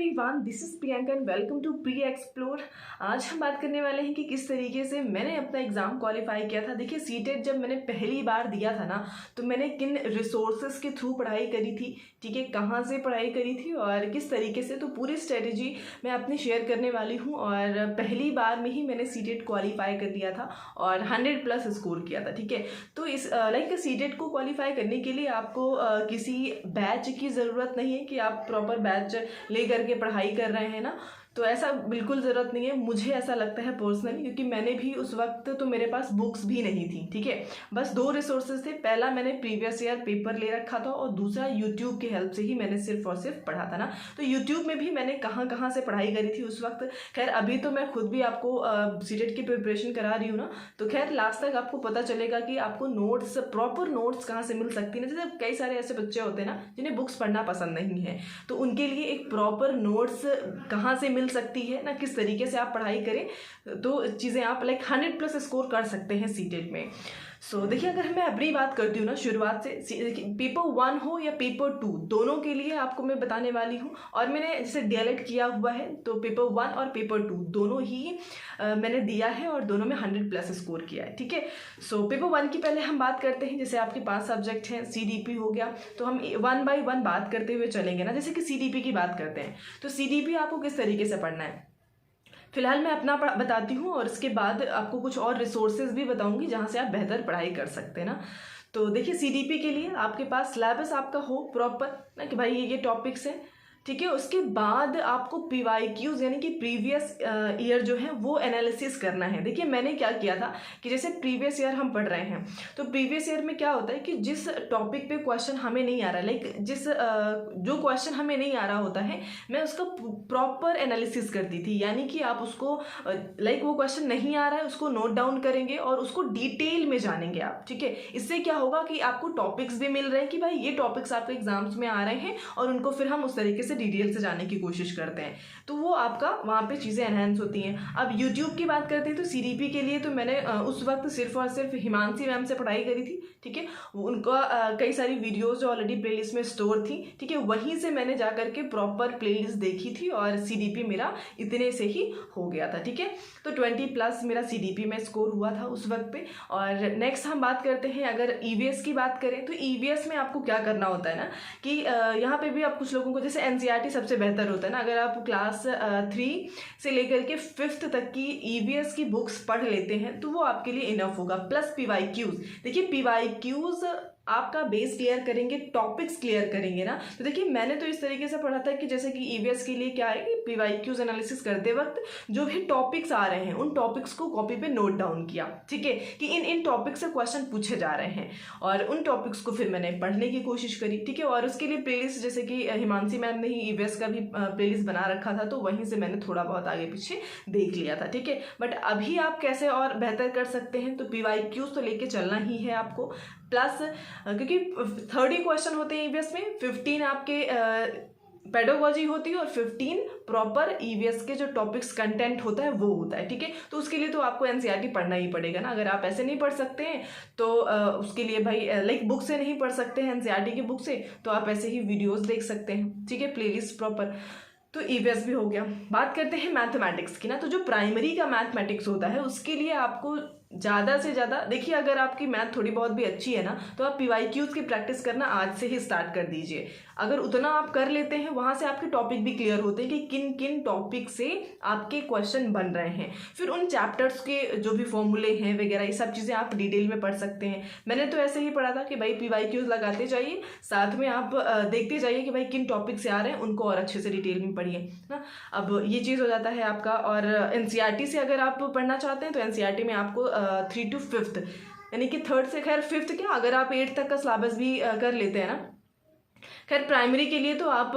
Everyone, this is Priyanka and welcome to pre explore. आज हम बात करने वाले हैं कि किस तरीके से मैंने अपना एग्ज़ाम क्वालिफाई किया था। देखिए, सीटेट जब मैंने पहली बार दिया था ना, तो मैंने किन रिसोर्सेज के थ्रू पढ़ाई करी थी, ठीक है, कहाँ से पढ़ाई करी थी और किस तरीके से, तो पूरी स्ट्रेटजी मैं अपनी शेयर करने वाली हूँ। और पहली बार में ही मैंने सीटेट क्वालिफाई कर लिया था और 100+ स्कोर किया था, ठीक है। तो इस सीटेट को क्वालिफाई करने के लिए आपको किसी बैच की ज़रूरत नहीं है कि आप प्रॉपर बैच ले करके पढ़ाई कर रहे हैं ना, तो ऐसा बिल्कुल ज़रूरत नहीं है। मुझे ऐसा लगता है पर्सनली, क्योंकि मैंने भी उस वक्त तो मेरे पास बुक्स भी नहीं थी, ठीक है। बस दो रिसोर्सेज थे, पहला मैंने प्रीवियस ईयर पेपर ले रखा था और दूसरा यूट्यूब की हेल्प से ही मैंने सिर्फ और सिर्फ पढ़ा था ना। तो यूट्यूब में भी मैंने कहाँ कहाँ से पढ़ाई करी थी उस वक्त। खैर अभी तो मैं खुद भी आपको सीटेट की प्रिपरेशन करा रही हूँ ना, तो खैर लास्ट तक आपको पता चलेगा कि आपको नोट्स, प्रॉपर नोट्स कहाँ से मिल सकती है ना। जैसे कई सारे ऐसे बच्चे होते हैं ना जिन्हें बुक्स पढ़ना पसंद नहीं है, तो उनके लिए एक प्रॉपर नोट्स कहाँ से मिल सकती है ना, किस तरीके से आप पढ़ाई करें तो चीज़ें आप 100+ स्कोर कर सकते हैं सीटेट में। देखिए, अगर मैं अपनी बात करती हूँ ना शुरुआत से, पेपर 1 हो या पेपर 2, दोनों के लिए आपको मैं बताने वाली हूँ। और मैंने जैसे डीएलएड किया हुआ है, तो पेपर 1 और पेपर 2 दोनों ही मैंने दिया है और दोनों में 100+ स्कोर किया है, ठीक है। पेपर 1 की पहले हम बात करते हैं। जैसे आपके 5 सब्जेक्ट हैं, सीडीपी हो गया, तो हम 1 बाय 1 बात करते हुए चलेंगे ना। जैसे कि सीडीपी की बात करते हैं, तो सीडीपी आपको किस तरीके से पढ़ना है, फिलहाल मैं अपना बताती हूँ और इसके बाद आपको कुछ और रिसोर्सेज भी बताऊंगी जहाँ से आप बेहतर पढ़ाई कर सकते हैं ना। तो देखिए, सीडीपी के लिए आपके पास सिलेबस आपका हो प्रॉपर ना, कि भाई ये टॉपिक्स हैं, ठीक है। उसके बाद आपको पीवाईक्यूज यानी कि प्रीवियस ईयर जो है वो एनालिसिस करना है। देखिए, मैंने क्या किया था कि जैसे प्रीवियस ईयर हम पढ़ रहे हैं, तो प्रीवियस ईयर में क्या होता है कि जिस टॉपिक पे क्वेश्चन हमें नहीं आ रहा, जो क्वेश्चन हमें नहीं आ रहा होता है, मैं उसका प्रॉपर एनालिसिस करती थी। यानी कि आप उसको वो क्वेश्चन नहीं आ रहा है, उसको नोट डाउन करेंगे और उसको डिटेल में जानेंगे आप, ठीक है। इससे क्या होगा कि आपको टॉपिक्स भी मिल रहे हैं कि भाई ये टॉपिक्स आपके एग्जाम्स में आ रहे हैं और उनको फिर हम उस तरीके से डिटेल से जाने की कोशिश करते हैं, तो वो आपका वहाँ पे चीज़ें एनहेंस होती हैं। अब यूट्यूब की बात करते हैं, तो सीडीपी के लिए तो मैंने उस वक्त सिर्फ और सिर्फ हिमांशी मैम से पढ़ाई करी थी, ठीक है। उनका कई सारी वीडियोस जो ऑलरेडी प्लेलिस्ट में स्टोर थी, ठीक है, वहीं से मैंने जा करके प्रॉपर प्लेलिस्ट देखी थी और सीडीपी मेरा इतने से ही हो गया था, ठीक है। तो 20+ मेरा सीडीपी में स्कोर हुआ था उस वक्त पे। और नेक्स्ट हम बात करते हैं, अगर ईवीएस की बात करें, तो ईवीएस में आपको क्या करना होता है ना कि यहाँ पे भी आप कुछ लोगों को, जैसे एनसीईआरटी सबसे बेहतर होता है ना, अगर आप क्लास 3 से लेकर के 5th तक की ईवीएस की बुक्स पढ़ लेते हैं तो वो आपके लिए इनफ होगा। प्लस पीवाईक्यूज, देखिए पीवाईक्यूज आपका बेस क्लियर करेंगे, टॉपिक्स क्लियर करेंगे ना। तो देखिए, मैंने तो इस तरीके से पढ़ा था कि जैसे कि ईवीएस के लिए क्या है कि पीवाईक्यूज एनालिसिस करते वक्त जो भी टॉपिक्स आ रहे हैं उन टॉपिक्स को कॉपी पे नोट डाउन किया, ठीक है, कि इन टॉपिक से क्वेश्चन पूछे जा रहे हैं और उन टॉपिक्स को फिर मैंने पढ़ने की कोशिश करी, ठीक है। और उसके लिए प्लेलिस्ट, जैसे कि हिमांशी मैम ने ही ईवीएस का भी प्लेलिस्ट बना रखा था, तो वहीं से मैंने थोड़ा बहुत आगे पीछे देख लिया था, ठीक है। बट अभी आप कैसे और बेहतर कर सकते हैं, तो पीवाईक्यूज तो लेके चलना ही है आपको। प्लस क्योंकि 30 क्वेश्चन होते हैं ईवीएस में, 15 आपके पेडागोजी होती है और 15 प्रॉपर ईवीएस के जो टॉपिक्स कंटेंट होता है वो होता है, ठीक है। तो उसके लिए तो आपको एनसीईआरटी पढ़ना ही पड़ेगा ना। अगर आप ऐसे नहीं पढ़ सकते हैं तो उसके लिए भाई बुक से नहीं पढ़ सकते हैं एनसीईआरटी की बुक से, तो आप ऐसे ही वीडियोस देख सकते हैं, ठीक है, प्लेलिस्ट प्रॉपर। तो ईवीएस भी हो गया। बात करते हैं मैथमेटिक्स की ना, तो जो प्राइमरी का मैथमेटिक्स होता है उसके लिए आपको ज़्यादा से ज़्यादा, देखिए, अगर आपकी मैथ थोड़ी बहुत भी अच्छी है ना, तो आप पीवाईक्यूज की प्रैक्टिस करना आज से ही स्टार्ट कर दीजिए। अगर उतना आप कर लेते हैं, वहाँ से आपके टॉपिक भी क्लियर होते हैं कि किन किन टॉपिक से आपके क्वेश्चन बन रहे हैं। फिर उन चैप्टर्स के जो भी फॉर्मूले हैं वगैरह, ये सब चीज़ें आप डिटेल में पढ़ सकते हैं। मैंने तो ऐसे ही पढ़ा था कि भाई पीवाईक्यूज लगाते जाइए, साथ में आप देखते जाइए कि भाई किन टॉपिक से आ रहे हैं, उनको और अच्छे से डिटेल में पढ़िए ना। अब ये चीज़ हो जाता है आपका। और एनसीईआरटी से अगर आप पढ़ना चाहते हैं, तो एनसीईआरटी में आपको 3 to 5th यानी कि 3rd से, खैर 5th क्या, अगर आप 8th तक का सिलेबस भी कर लेते हैं ना, खैर प्राइमरी के लिए तो आप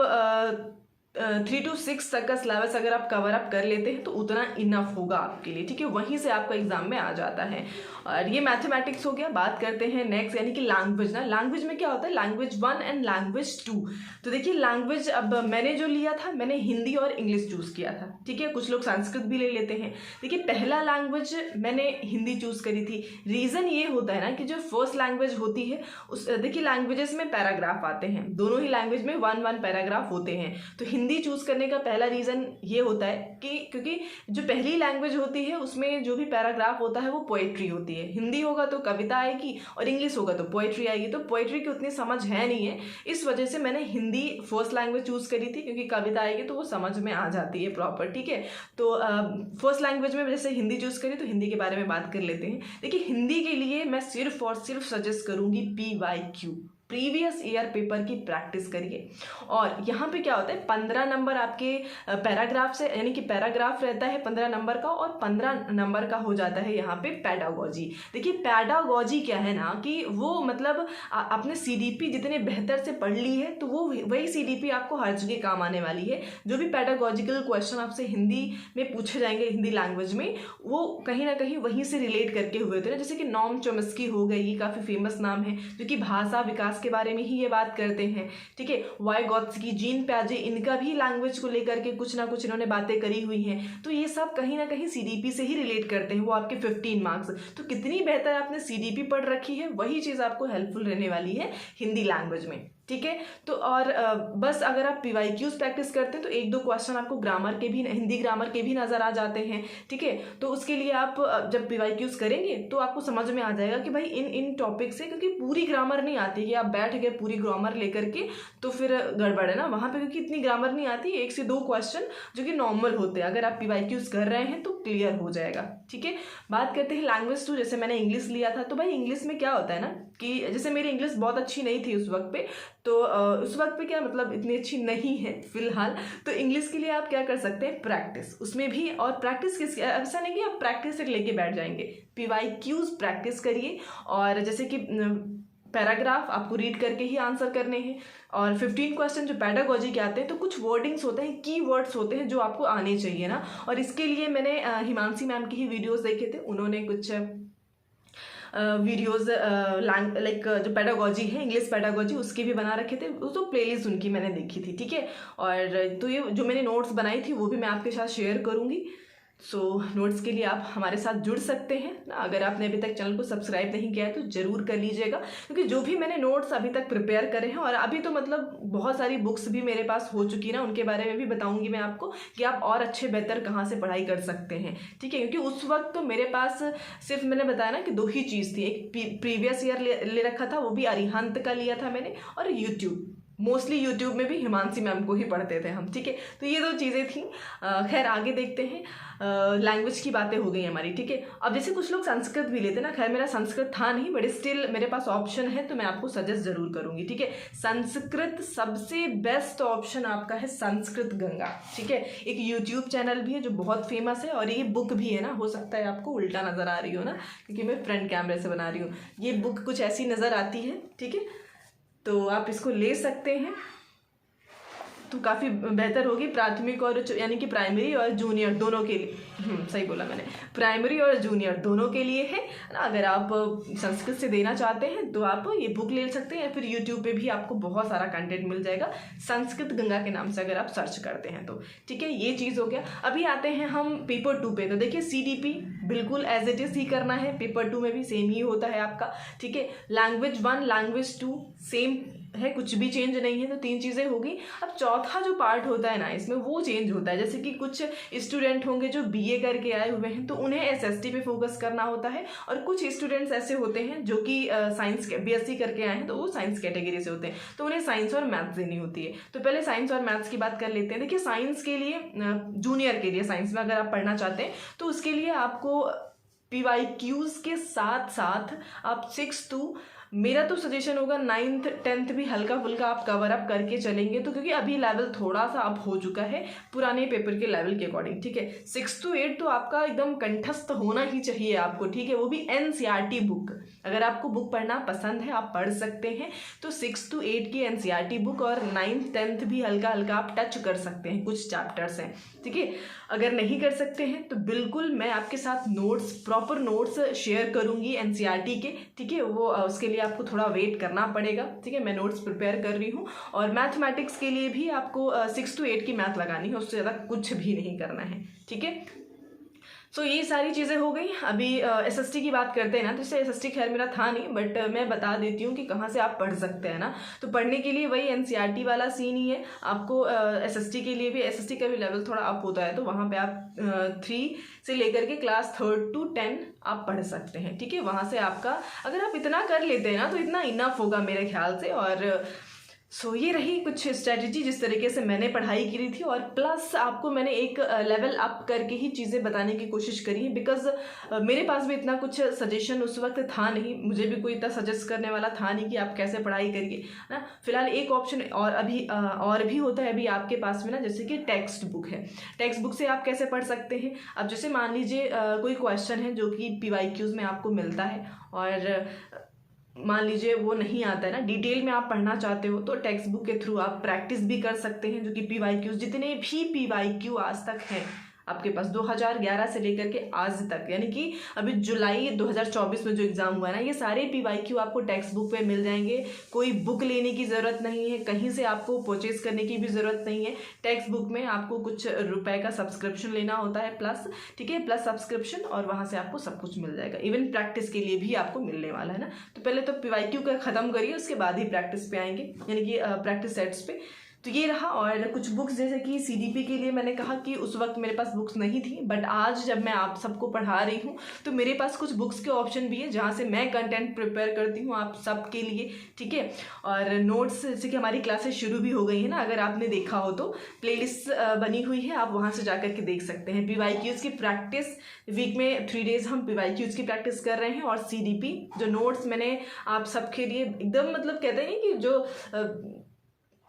3 to 6 तक का सिलेबस अगर आप कवर अप कर लेते हैं तो उतना इनफ होगा आपके लिए, ठीक है। वहीं से आपका एग्जाम में आ जाता है। और ये मैथमेटिक्स हो गया। बात करते हैं नेक्स्ट, यानी कि लैंग्वेज ना। लैंग्वेज में क्या होता है, लैंग्वेज 1 एंड लैंग्वेज 2। तो देखिए, लैंग्वेज अब मैंने जो लिया था, मैंने हिंदी और इंग्लिश चूज़ किया था, ठीक है। कुछ लोग संस्कृत भी ले लेते हैं। देखिए, पहला लैंग्वेज मैंने हिंदी चूज़ करी थी। रीज़न ये होता है ना कि जो फर्स्ट लैंग्वेज होती है उस, देखिए लैंग्वेजेस में पैराग्राफ आते हैं, दोनों ही लैंग्वेज में 1-1 पैराग्राफ होते हैं। तो हिंदी हिंदी चूज़ करने का पहला रीज़न ये होता है कि क्योंकि जो पहली लैंग्वेज होती है उसमें जो भी पैराग्राफ होता है वो पोएट्री होती है। हिंदी होगा तो कविता आएगी और इंग्लिश होगा तो पोएट्री आएगी, तो पोएट्री की उतनी समझ है नहीं है, इस वजह से मैंने हिंदी फर्स्ट लैंग्वेज चूज़ करी थी, क्योंकि कविता आएगी तो वो समझ में आ जाती है प्रॉपर। ठीक है, तो फर्स्ट लैंग्वेज में जैसे हिंदी चूज़ करी तो हिंदी के बारे में बात कर लेते हैं। देखिए, हिंदी के लिए मैं सिर्फ और सिर्फ सजेस्ट करूँगी PYQ, प्रीवियस ईयर पेपर की प्रैक्टिस करिए। और यहाँ पे क्या होता है, 15 नंबर आपके पैराग्राफ से, यानी कि पैराग्राफ रहता है 15 नंबर का, और 15 नंबर का हो जाता है यहाँ पे पैडागोजी। देखिए, पैडागोजी क्या है ना कि वो मतलब आपने CDP जितने बेहतर से पढ़ ली है तो वो वही CDP आपको हर जगह काम आने वाली है। जो भी पैडागोजिकल क्वेश्चन आपसे हिंदी में पूछे जाएंगे, हिंदी लैंग्वेज में, वो कहीं ना कहीं वहीं से रिलेट करके हुए थे ना। जैसे कि नॉम चॉम्स्की हो गई, ये काफ़ी फेमस नाम है जो कि भाषा विकास के बारे में ही ये बात करते हैं। ठीक है, वाइगोत्स्की, जीन प्याजे, इनका भी लैंग्वेज को लेकर के कुछ ना कुछ इन्होंने बातें करी हुई हैं, तो ये सब कहीं ना कहीं CDP से ही रिलेट करते हैं। वो आपके 15 मार्क्स, तो कितनी बेहतर आपने CDP पढ़ रखी है, वही चीज़ आपको हेल्पफुल रहने वाली है हिंदी लैंग्वेज में। ठीक है, तो और बस अगर आप PYQs प्रैक्टिस करते हैं तो 1-2 क्वेश्चन आपको ग्रामर के भी, हिंदी ग्रामर के भी नज़र आ जाते हैं। ठीक है, तो उसके लिए आप जब PYQs करेंगे तो आपको समझ में आ जाएगा कि भाई इन टॉपिक से, क्योंकि पूरी ग्रामर नहीं आती कि आप बैठ गए पूरी ग्रामर लेकर के तो फिर गड़बड़ है ना वहाँ पे, क्योंकि इतनी ग्रामर नहीं आती। 1 से 2 क्वेश्चन जो कि नॉर्मल होते हैं, अगर आप PYQs कर रहे हैं तो क्लियर हो जाएगा। ठीक है, बात करते हैं लैंग्वेज 2। जैसे मैंने इंग्लिश लिया था, तो भाई इंग्लिश में क्या होता है ना कि जैसे मेरी इंग्लिश बहुत अच्छी नहीं थी उस वक्त पे, तो उस वक्त पे क्या मतलब इतनी अच्छी नहीं है फिलहाल, तो इंग्लिश के लिए आप क्या कर सकते हैं, प्रैक्टिस उसमें भी। और प्रैक्टिस किस, ऐसा नहीं कि आप प्रैक्टिस तक लेके बैठ जाएंगे, PYQs प्रैक्टिस करिए। और जैसे कि पैराग्राफ आपको रीड करके ही आंसर करने हैं, और 15 क्वेश्चन जो पैडागोजी के आते हैं तो कुछ वर्डिंग्स होते हैं, की वर्ड्स होते हैं जो आपको आने चाहिए ना। और इसके लिए मैंने हिमांशी मैम की ही वीडियोस देखे थे, उन्होंने कुछ वीडियोज़ लाइक जो पैडागोजी है, इंग्लिश पैडागोजी, उसके भी बना रखे थे, वो तो प्लेलिस्ट उनकी मैंने देखी थी। ठीक है, और तो ये जो मैंने नोट्स बनाई थी वो भी मैं आपके साथ शेयर करूँगी। सो नोट्स के लिए आप हमारे साथ जुड़ सकते हैं ना। अगर आपने अभी तक चैनल को सब्सक्राइब नहीं किया है तो ज़रूर कर लीजिएगा, क्योंकि जो भी मैंने नोट्स अभी तक प्रिपेयर करे हैं, और अभी तो मतलब बहुत सारी बुक्स भी मेरे पास हो चुकी ना, उनके बारे में भी बताऊंगी मैं आपको कि आप और अच्छे बेहतर कहाँ से पढ़ाई कर सकते हैं। ठीक है, क्योंकि उस वक्त तो मेरे पास सिर्फ मैंने बताया ना कि 2 ही चीज़ थी, एक प्रीवियस ईयर ले रखा था, वो भी अरिहंत का लिया था मैंने, और यूट्यूब, मोस्टली यूट्यूब में भी हिमांशी मैम को ही पढ़ते थे हम। ठीक है, तो ये 2 चीज़ें थी। खैर आगे देखते हैं, लैंग्वेज की बातें हो गई हमारी। ठीक है, अब जैसे कुछ लोग संस्कृत भी लेते ना, खैर मेरा संस्कृत था नहीं, बट स्टिल मेरे पास ऑप्शन है तो मैं आपको सजेस्ट जरूर करूँगी। ठीक है, संस्कृत सबसे बेस्ट ऑप्शन आपका है संस्कृत गंगा। ठीक है, एक यूट्यूब चैनल भी है जो बहुत फेमस है, और ये बुक भी है ना, हो सकता है आपको उल्टा नज़र आ रही हो ना, क्योंकि मैं फ्रंट कैमरे से बना रही हूँ। ये बुक कुछ ऐसी नज़र आती है। ठीक है, तो आप इसको ले सकते हैं, तो काफ़ी बेहतर होगी प्राथमिक और यानी कि प्राइमरी और जूनियर दोनों के लिए। सही बोला मैंने, प्राइमरी और जूनियर दोनों के लिए है ना। अगर आप संस्कृत से देना चाहते हैं तो आप ये बुक ले सकते हैं, या फिर यूट्यूब पे भी आपको बहुत सारा कंटेंट मिल जाएगा संस्कृत गंगा के नाम से, अगर आप सर्च करते हैं तो। ठीक है, ये चीज़ हो गया। अभी आते हैं हम पेपर 2 पे। तो देखिए, CDP बिल्कुल एज इट इज़ ही करना है, पेपर 2 में भी सेम ही होता है आपका। ठीक है, लैंग्वेज 1 लैंग्वेज 2 सेम है, कुछ भी चेंज नहीं है, तो 3 चीज़ें होगी। अब चौथा जो पार्ट होता है ना इसमें, वो चेंज होता है। जैसे कि कुछ स्टूडेंट होंगे जो BA करके आए हुए हैं तो उन्हें SST पे फोकस करना होता है, और कुछ स्टूडेंट्स ऐसे होते हैं जो कि साइंस BSc करके आए हैं तो वो साइंस कैटेगरी से होते हैं, तो उन्हें साइंस और मैथ्स देनी होती है। तो पहले साइंस और मैथ्स की बात कर लेते हैं। देखिए, साइंस के लिए, जूनियर के लिए साइंस में अगर आप पढ़ना चाहते हैं तो उसके लिए आपको PYQs के साथ साथ आप 6 to, मेरा तो सजेशन होगा 9th 10th भी हल्का फुल्का आप कवर अप करके चलेंगे, तो क्योंकि अभी लेवल थोड़ा सा अप हो चुका है पुराने पेपर के लेवल के अकॉर्डिंग। ठीक है, 6 to 8 तो आपका एकदम कंठस्थ होना ही चाहिए आपको। ठीक है, वो भी NCERT बुक, अगर आपको बुक पढ़ना पसंद है आप पढ़ सकते हैं, तो 6 to 8 की NCERT बुक, और 9th 10th भी हल्का हल्का आप टच कर सकते हैं, कुछ चैप्टर्स हैं। ठीक है, अगर नहीं कर सकते हैं तो बिल्कुल मैं आपके साथ नोट्स, प्रॉपर नोट्स शेयर करूंगी NCERT के। ठीक है, वो उसके लिए आपको थोड़ा वेट करना पड़ेगा। ठीक है, मैं नोट्स प्रिपेयर कर रही हूँ। और मैथमेटिक्स के लिए भी आपको 6 to 8 की मैथ लगानी है, उससे ज़्यादा कुछ भी नहीं करना है। ठीक है, सो ये सारी चीज़ें हो गई। अभी एसएसटी की बात करते हैं ना, तो इससे एसएसटी खैर मेरा था नहीं, बट मैं बता देती हूँ कि कहाँ से आप पढ़ सकते हैं ना। तो पढ़ने के लिए वही एनसीईआरटी वाला सीन ही है। आपको एसएसटी के लिए भी, एसएसटी का भी लेवल थोड़ा अप होता है, तो वहाँ पे आप 3 से लेकर के क्लास 3rd to 10 आप पढ़ सकते हैं, ठीक है। वहाँ से आपका अगर आप इतना कर लेते हैं ना तो इतना इनफ होगा मेरे ख्याल से। और सो ये रही कुछ स्ट्रैटेजी जिस तरीके से मैंने पढ़ाई की थी, और प्लस आपको मैंने एक लेवल अप करके ही चीज़ें बताने की कोशिश करी है, बिकॉज मेरे पास भी इतना कुछ सजेशन उस वक्त था नहीं, मुझे भी कोई इतना सजेस्ट करने वाला था नहीं कि आप कैसे पढ़ाई करिए ना। फिलहाल एक ऑप्शन और भी होता है अभी आपके पास में ना, जैसे कि टेक्स्ट बुक है। टेक्स्ट बुक से आप कैसे पढ़ सकते हैं। अब जैसे मान लीजिए कोई क्वेश्चन है जो कि PYQs में आपको मिलता है, और मान लीजिए वो नहीं आता है ना, डिटेल में आप पढ़ना चाहते हो, तो टेक्स्ट बुक के थ्रू आप प्रैक्टिस भी कर सकते हैं। जो कि PYQs, जितने भी PYQ आज तक हैं आपके पास 2011 से लेकर के आज तक, यानी कि अभी जुलाई 2024 में जो एग्ज़ाम हुआ है ना, ये सारे PYQ आपको टेक्स्ट बुक पे मिल जाएंगे। कोई बुक लेने की ज़रूरत नहीं है, कहीं से आपको परचेज करने की भी ज़रूरत नहीं है। टेक्स्ट बुक में आपको कुछ रुपए का सब्सक्रिप्शन लेना होता है प्लस, ठीक है, प्लस सब्सक्रिप्शन, और वहाँ से आपको सब कुछ मिल जाएगा। इवन प्रैक्टिस के लिए भी आपको मिलने वाला है ना। तो पहले तो PYQ का ख़त्म करिए, उसके बाद ही प्रैक्टिस पे आएंगे, यानी कि प्रैक्टिस सेट्स पे। तो ये रहा। और कुछ बुक्स जैसे कि CDP के लिए मैंने कहा कि उस वक्त मेरे पास बुक्स नहीं थी, बट आज जब मैं आप सबको पढ़ा रही हूँ तो मेरे पास कुछ बुक्स के ऑप्शन भी है जहाँ से मैं कंटेंट प्रिपेयर करती हूँ आप सब के लिए, ठीक है। और नोट्स, जैसे कि हमारी क्लासेस शुरू भी हो गई है ना, अगर आपने देखा हो तो प्लेलिस्ट बनी हुई है, आप वहाँ से जाकर के देख सकते हैं। PYQs की प्रैक्टिस वीक में 3 डेज हम PYQs की प्रैक्टिस कर रहे हैं, और CDP जो नोट्स मैंने आप सबके लिए एकदम मतलब कहते हैं कि जो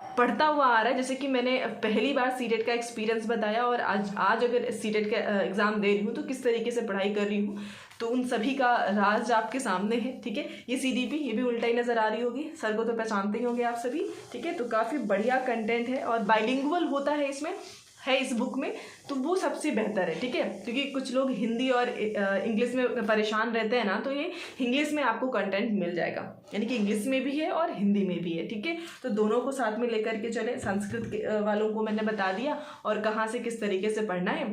पढ़ता हुआ आ रहा है, जैसे कि मैंने पहली बार सीटेट का एक्सपीरियंस बताया, और आज अगर सीटेट का एग्ज़ाम दे रही हूँ तो किस तरीके से पढ़ाई कर रही हूँ, तो उन सभी का राज आपके सामने है, ठीक है। ये CDP, ये भी उल्टा ही नज़र आ रही होगी, सर को तो पहचानते ही होंगे आप सभी, ठीक है। तो काफ़ी बढ़िया कंटेंट है, और बाइलिंगुअल होता है इसमें, है इस बुक में, तो वो सबसे बेहतर है, ठीक है। क्योंकि कुछ लोग हिंदी और इंग्लिश में परेशान रहते हैं ना, तो ये इंग्लिश में आपको कंटेंट मिल जाएगा, यानी कि इंग्लिश में भी है और हिंदी में भी है, ठीक है। तो दोनों को साथ में लेकर के चले। संस्कृत वालों को मैंने बता दिया और कहाँ से किस तरीके से पढ़ना है।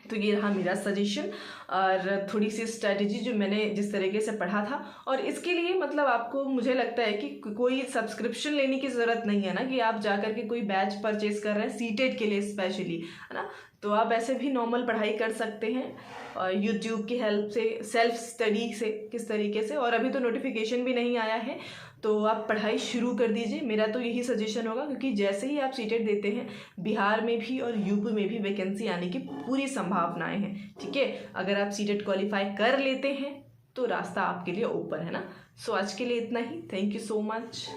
तो ये रहा मेरा सजेशन, और थोड़ी सी स्ट्रैटेजी जो मैंने जिस तरीके से पढ़ा था। और इसके लिए मतलब आपको, मुझे लगता है कि कोई सब्सक्रिप्शन लेने की ज़रूरत नहीं है ना, कि आप जाकर के कोई बैच परचेज कर रहे हैं सीटेट के लिए स्पेशली, है ना। तो आप ऐसे भी नॉर्मल पढ़ाई कर सकते हैं, और यूट्यूब की हेल्प से, सेल्फ स्टडी से किस तरीके से। और अभी तो नोटिफिकेशन भी नहीं आया है, तो आप पढ़ाई शुरू कर दीजिए, मेरा तो यही सजेशन होगा। क्योंकि जैसे ही आप सीटेट देते हैं, बिहार में भी और यूपी में भी वैकेंसी आने की पूरी संभावनाएं हैं, ठीक है। अगर आप सीटेट क्वालिफाई कर लेते हैं तो रास्ता आपके लिए ओपन है ना। सो आज के लिए इतना ही। Thank you so much.